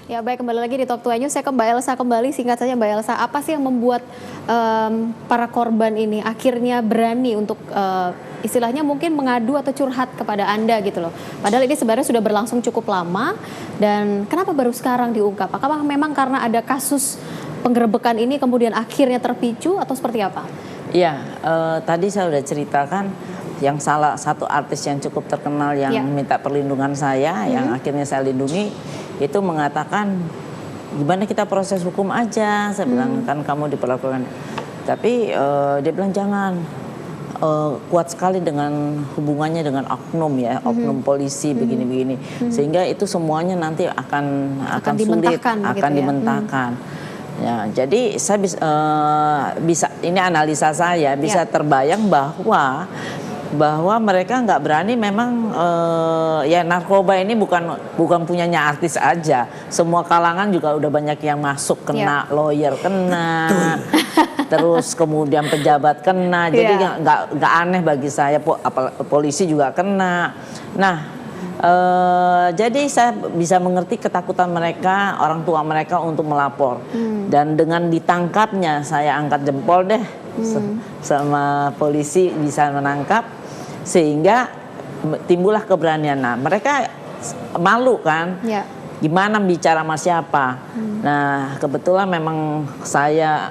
Ya baik, kembali lagi di Talk 2 News. Saya ke Mbak Elsa kembali, singkat saja Mbak Elsa. Apa sih yang membuat para korban ini akhirnya berani untuk istilahnya mungkin mengadu atau curhat kepada Anda gitu loh. Padahal ini sebenarnya sudah berlangsung cukup lama dan kenapa baru sekarang diungkap? Apakah memang karena ada kasus penggerebekan ini kemudian akhirnya terpicu atau seperti apa? Iya, tadi saya udah ceritakan yang salah satu artis yang cukup terkenal yang minta perlindungan saya, yang akhirnya saya lindungi, itu mengatakan gimana kita proses hukum aja. Saya bilang kan kamu diperlakukan, tapi dia bilang jangan, kuat sekali dengan hubungannya dengan oknum ya, oknum polisi begini-begini, sehingga itu semuanya nanti akan sulit, akan dimentahkan. Ya, jadi saya bisa ini analisa saya bisa terbayang bahwa mereka nggak berani memang ya narkoba ini bukan punyanya artis aja, semua kalangan juga udah banyak yang masuk kena, lawyer kena, terus kemudian pejabat kena, jadi nggak aneh bagi saya, polisi juga kena. Nah, jadi saya bisa mengerti ketakutan mereka, orang tua mereka untuk melapor. Dan dengan ditangkapnya, saya angkat jempol deh sama polisi bisa menangkap, sehingga timbullah keberanian. Nah, mereka malu kan, gimana bicara sama siapa. Nah, kebetulan memang saya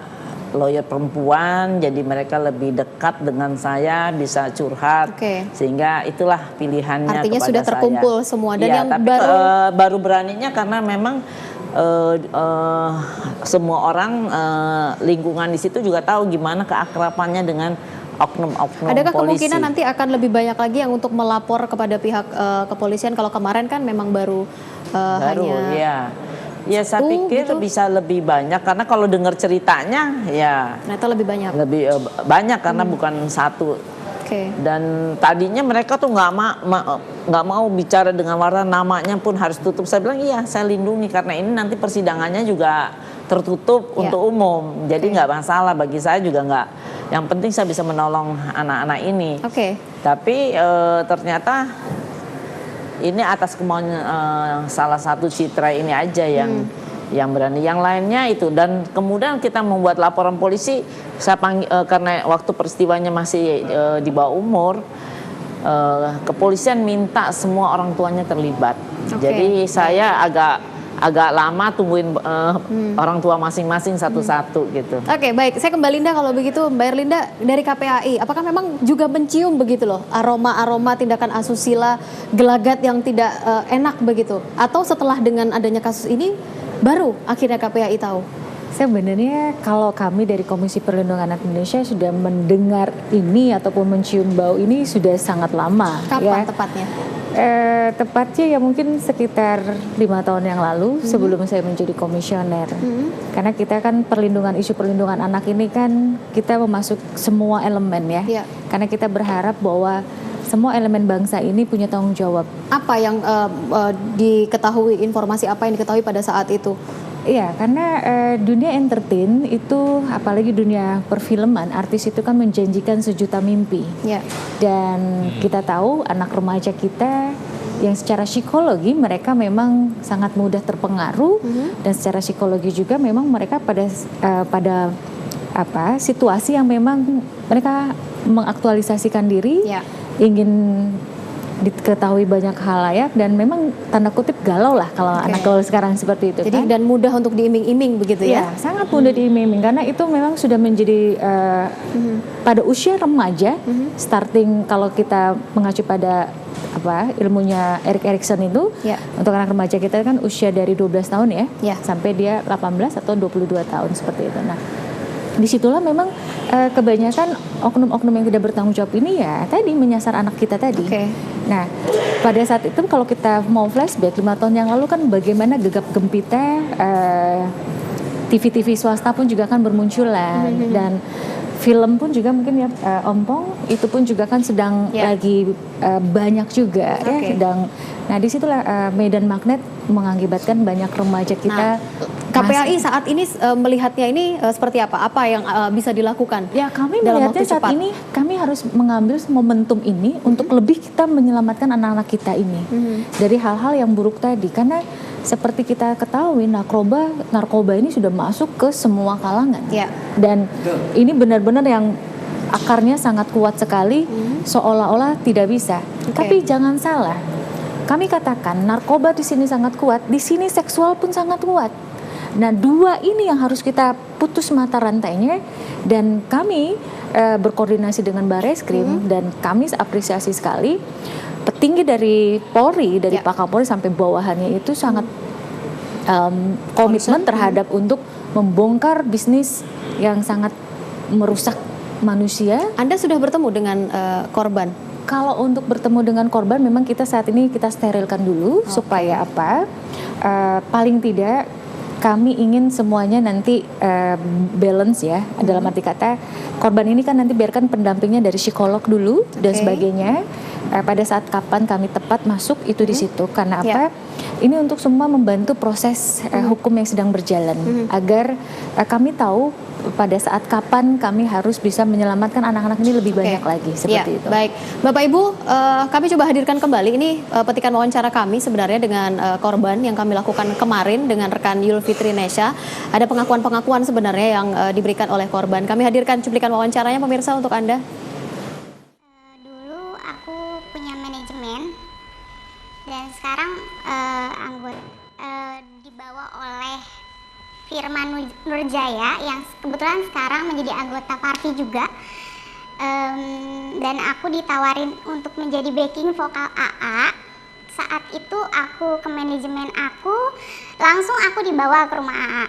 lawyer perempuan, jadi mereka lebih dekat dengan saya, bisa curhat, sehingga itulah pilihannya. Artinya kepada sudah terkumpul saya semua. Dan yang tapi baru beraninya karena memang semua orang lingkungan di situ juga tahu gimana keakrabannya dengan oknum-oknum polisi. Adakah kemungkinan nanti akan lebih banyak lagi yang untuk melapor kepada pihak kepolisian? Kalau kemarin kan memang baru hanya ya saya pikir gitu, bisa lebih banyak karena kalau dengar ceritanya ya ternyata lebih banyak karena bukan satu. Dan tadinya mereka tuh nggak mau bicara dengan wartawan, namanya pun harus tutup. Saya bilang iya, saya lindungi karena ini nanti persidangannya juga tertutup untuk umum, jadi nggak masalah bagi saya juga nggak. Yang penting saya bisa menolong anak-anak ini. Tapi ternyata ini atas kemauan salah satu citra ini aja yang berani, yang lainnya itu. Dan kemudian kita membuat laporan polisi, saya panggil karena waktu peristiwanya masih di bawah umur, kepolisian minta semua orang tuanya terlibat. Jadi saya agak lama tungguin orang tua masing-masing satu-satu gitu. Baik, saya ke Mbak Linda kalau begitu. Mbak Erlinda dari KPAI, apakah memang juga mencium begitu loh aroma-aroma tindakan asusila, gelagat yang tidak enak begitu? Atau setelah dengan adanya kasus ini baru akhirnya KPAI tahu? Sebenarnya kalau kami dari Komisi Perlindungan Anak Indonesia sudah mendengar ini ataupun mencium bau ini sudah sangat lama. Kapan tepatnya? Tepatnya ya mungkin sekitar 5 tahun yang lalu sebelum saya menjadi komisioner. Karena kita kan isu perlindungan anak ini kan kita memasuk semua elemen ya. Karena kita berharap bahwa semua elemen bangsa ini punya tanggung jawab. Apa yang diketahui, informasi apa yang diketahui pada saat itu? Iya, karena dunia entertain itu, apalagi dunia perfilman, artis itu kan menjanjikan sejuta mimpi. Dan kita tahu anak remaja kita yang secara psikologi mereka memang sangat mudah terpengaruh, dan secara psikologi juga memang mereka pada situasi yang memang mereka mengaktualisasikan diri, ingin diketahui banyak halayak, dan memang tanda kutip galau lah kalau anak gaul sekarang seperti itu. Jadi dan mudah untuk diiming-iming begitu ya? Sangat mudah diiming-iming karena itu memang sudah menjadi pada usia remaja, starting kalau kita mengacu pada ilmunya Erik Erikson itu, untuk anak remaja kita kan usia dari 12 tahun ya, sampai dia 18 atau 22 tahun seperti itu. Nah, disitulah memang kebanyakan oknum-oknum yang tidak bertanggung jawab ini ya tadi menyasar anak kita tadi. Nah, pada saat itu kalau kita mau flashback 5 tahun yang lalu kan bagaimana gegap gempita TV-TV swasta pun juga kan bermunculan, dan film pun juga mungkin ya Ompong itu pun juga kan sedang lagi banyak juga nah disitulah medan magnet mengakibatkan banyak remaja kita. KPAI saat ini melihatnya ini seperti apa? Apa yang bisa dilakukan? Ya, kami melihatnya saat ini kami harus mengambil momentum ini untuk lebih kita menyelamatkan anak-anak kita ini dari hal-hal yang buruk tadi. Karena seperti kita ketahui narkoba ini sudah masuk ke semua kalangan. Dan ini benar-benar yang akarnya sangat kuat sekali, seolah-olah tidak bisa. Tapi jangan salah, kami katakan narkoba di sini sangat kuat, di sini seksual pun sangat kuat. Nah, dua ini yang harus kita putus mata rantainya, dan kami berkoordinasi dengan Barreskrim dan kami apresiasi sekali petinggi dari Polri, dari Pak Kapolri sampai bawahannya itu sangat komitmen terhadap untuk membongkar bisnis yang sangat merusak manusia. Anda sudah bertemu dengan korban? Kalau untuk bertemu dengan korban, memang kita saat ini kita sterilkan dulu supaya apa? Paling tidak kami ingin semuanya nanti balance ya. Dalam arti kata, korban ini kan nanti biarkan pendampingnya dari psikolog dulu dan sebagainya. Pada saat kapan kami tepat masuk itu di situ. Karena apa? Ini untuk semua membantu proses hukum yang sedang berjalan agar kami tahu pada saat kapan kami harus bisa menyelamatkan anak-anak ini lebih banyak lagi seperti itu. Baik, Bapak Ibu, kami coba hadirkan kembali ini petikan wawancara kami sebenarnya dengan korban yang kami lakukan kemarin dengan rekan Yul Fitri Nesha. Ada pengakuan-pengakuan sebenarnya yang diberikan oleh korban. Kami hadirkan cuplikan wawancaranya pemirsa untuk Anda. Dulu aku punya manajemen dan sekarang dibawa oleh Firman Nurjaya yang kebetulan sekarang menjadi anggota Parvi juga, dan aku ditawarin untuk menjadi backing vokal AA. Saat itu aku ke manajemen aku, langsung aku dibawa ke rumah AA.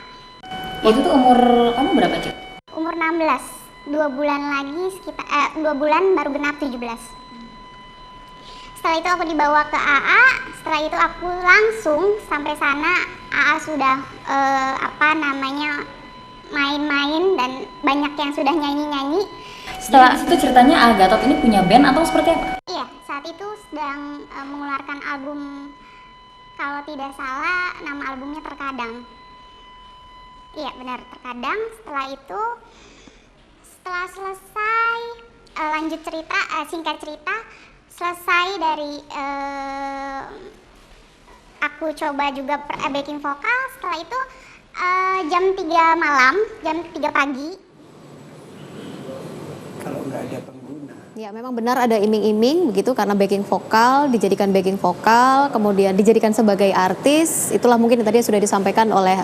Waktu itu umur kamu berapa, Cik? Umur 16, 2 bulan lagi sekitar 2 bulan baru genap 17. Setelah itu aku dibawa ke AA, setelah itu aku langsung sampai sana, AA sudah main-main dan banyak yang sudah nyanyi-nyanyi. Setelah itu ceritanya Agatot ini punya band atau seperti apa? Iya, saat itu sedang mengeluarkan album, kalau tidak salah nama albumnya Terkadang. Iya benar, Terkadang. Setelah itu, setelah selesai, lanjut cerita, singkat cerita, selesai dari aku coba juga backing vokal. Setelah itu jam 3 malam, jam 3 pagi. Kalau nggak ada pengguna. Ya, memang benar ada iming-iming begitu karena backing vokal, dijadikan backing vokal, kemudian dijadikan sebagai artis. Itulah mungkin yang tadi sudah disampaikan oleh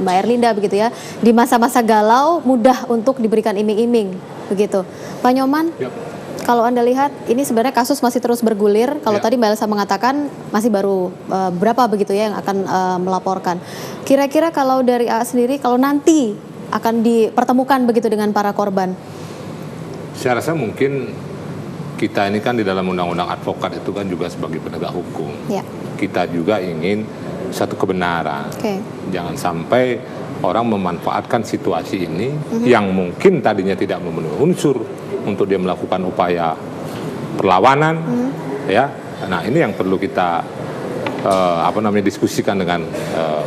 Mbak Erlinda begitu ya. Di masa-masa galau mudah untuk diberikan iming-iming begitu. Pak Nyoman, kalau Anda lihat ini sebenarnya kasus masih terus bergulir. Kalau tadi Mbak Elsa mengatakan masih baru berapa begitu ya yang akan melaporkan. Kira-kira kalau dari AA sendiri, kalau nanti akan dipertemukan begitu dengan para korban? Saya rasa mungkin kita ini kan di dalam undang-undang advokat itu kan juga sebagai penegak hukum. Kita juga ingin satu kebenaran. Jangan sampai orang memanfaatkan situasi ini yang mungkin tadinya tidak memenuhi unsur untuk dia melakukan upaya perlawanan, ya. Nah ini yang perlu kita diskusikan dengan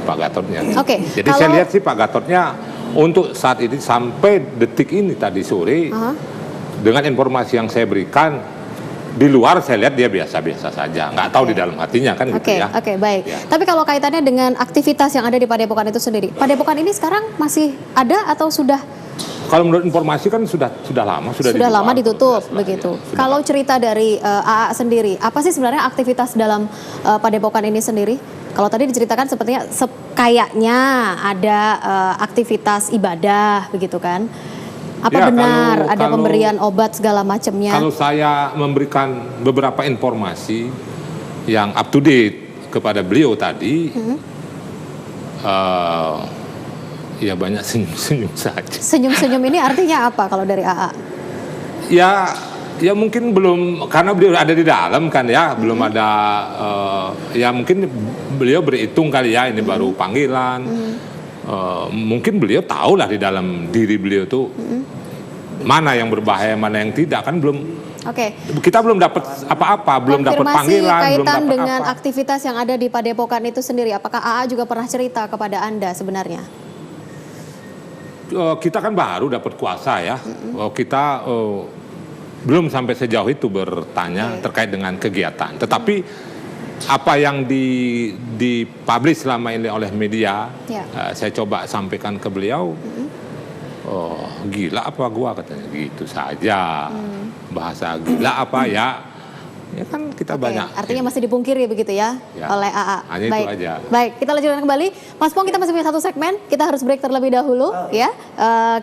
Pak Gatotnya. Jadi saya lihat sih Pak Gatotnya untuk saat ini sampai detik ini tadi sore, dengan informasi yang saya berikan, di luar saya lihat dia biasa-biasa saja, nggak tahu di dalam hatinya kan gitu ya. Baik. Ya. Tapi kalau kaitannya dengan aktivitas yang ada di Padepokan itu sendiri, Padepokan ini sekarang masih ada atau sudah? Kalau menurut informasi kan sudah lama lama ditutup begitu. Kalau cerita dari AA sendiri, apa sih sebenarnya aktivitas dalam Padepokan ini sendiri? Kalau tadi diceritakan sepertinya kayaknya ada aktivitas ibadah begitu kan? Apa benar ada pemberian obat segala macamnya? Kalau saya memberikan beberapa informasi yang up to date kepada beliau tadi, ya banyak senyum-senyum saja. Senyum-senyum ini artinya apa kalau dari AA? Ya mungkin belum, karena beliau ada di dalam kan ya, belum ada, ya mungkin beliau berhitung kali ya, ini baru panggilan. Mungkin beliau tahu lah di dalam diri beliau tuh mana yang berbahaya, mana yang tidak, kan belum. Kita belum dapat apa-apa, belum dapat panggilan, belum dapat apa. Dengan aktivitas yang ada di Padepokan itu sendiri, apakah AA juga pernah cerita kepada Anda sebenarnya? Kita kan baru dapat kuasa ya, kita belum sampai sejauh itu bertanya terkait dengan kegiatan. Tetapi apa yang dipublish selama ini oleh media, saya coba sampaikan ke beliau. Oh, gila apa gua, katanya gitu saja. Bahasa gila apa ya kan kita banyak. Artinya masih dipungkiri begitu ya, oleh AA. Hanya baik. itu aja. Baik, kita lanjutkan kembali. Mas Pong, kita masih punya satu segmen, kita harus break terlebih dahulu ya.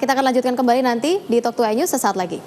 Kita akan lanjutkan kembali nanti di Talk to iNews sesaat lagi.